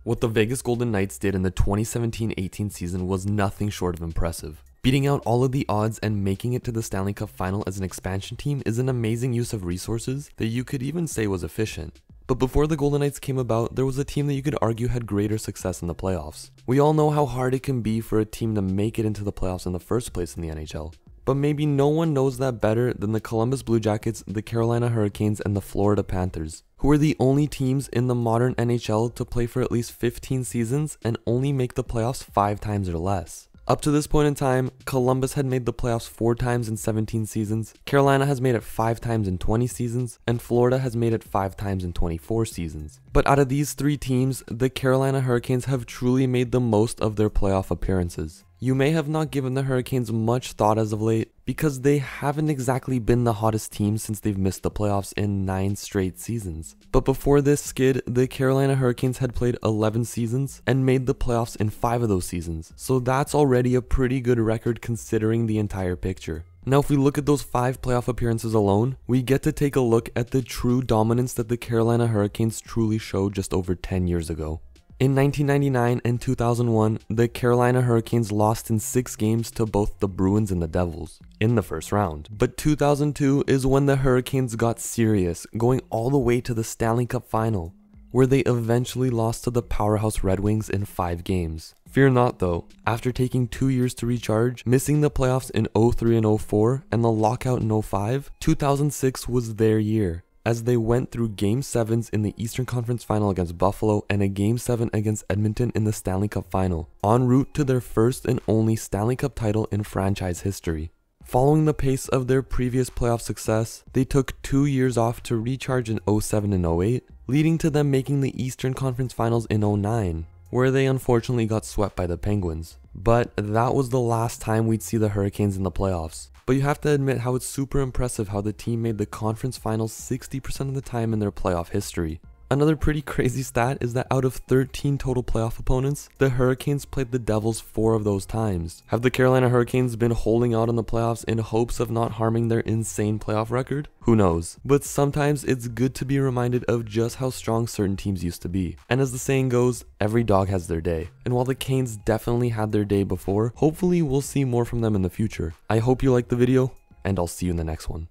What the Vegas Golden Knights did in the 2017-18 season was nothing short of impressive. Beating out all of the odds and making it to the Stanley Cup final as an expansion team is an amazing use of resources that you could even say was efficient. But before the Golden Knights came about, there was a team that you could argue had greater success in the playoffs. We all know how hard it can be for a team to make it into the playoffs in the first place in the NHL. But maybe no one knows that better than the Columbus Blue Jackets, the Carolina Hurricanes, and the Florida Panthers, who are the only teams in the modern NHL to play for at least 15 seasons and only make the playoffs 5 times or less. Up to this point in time, Columbus had made the playoffs 4 times in 17 seasons, Carolina has made it 5 times in 20 seasons, and Florida has made it 5 times in 24 seasons. But out of these 3 teams, the Carolina Hurricanes have truly made the most of their playoff appearances. You may have not given the Hurricanes much thought as of late because they haven't exactly been the hottest team since they've missed the playoffs in 9 straight seasons. But before this skid, the Carolina Hurricanes had played 11 seasons and made the playoffs in 5 of those seasons. So that's already a pretty good record considering the entire picture. Now if we look at those 5 playoff appearances alone, we get to take a look at the true dominance that the Carolina Hurricanes truly showed just over 10 years ago. In 1999 and 2001, the Carolina Hurricanes lost in 6 games to both the Bruins and the Devils in the first round. But 2002 is when the Hurricanes got serious, going all the way to the Stanley Cup final, where they eventually lost to the powerhouse Red Wings in 5 games. Fear not though, after taking 2 years to recharge, missing the playoffs in 03 and 04 and the lockout in 05, 2006 was their year, as they went through Game 7s in the Eastern Conference Final against Buffalo and a Game 7 against Edmonton in the Stanley Cup Final, en route to their first and only Stanley Cup title in franchise history. Following the pace of their previous playoff success, they took 2 years off to recharge in 07 and 08, leading to them making the Eastern Conference Finals in 09, where they unfortunately got swept by the Penguins. But that was the last time we'd see the Hurricanes in the playoffs. But you have to admit how it's super impressive how the team made the conference finals 60% of the time in their playoff history. Another pretty crazy stat is that out of 13 total playoff opponents, the Hurricanes played the Devils 4 of those times. Have the Carolina Hurricanes been holding out in the playoffs in hopes of not harming their insane playoff record? Who knows? But sometimes it's good to be reminded of just how strong certain teams used to be. And as the saying goes, every dog has their day. And while the Canes definitely had their day before, hopefully we'll see more from them in the future. I hope you liked the video, and I'll see you in the next one.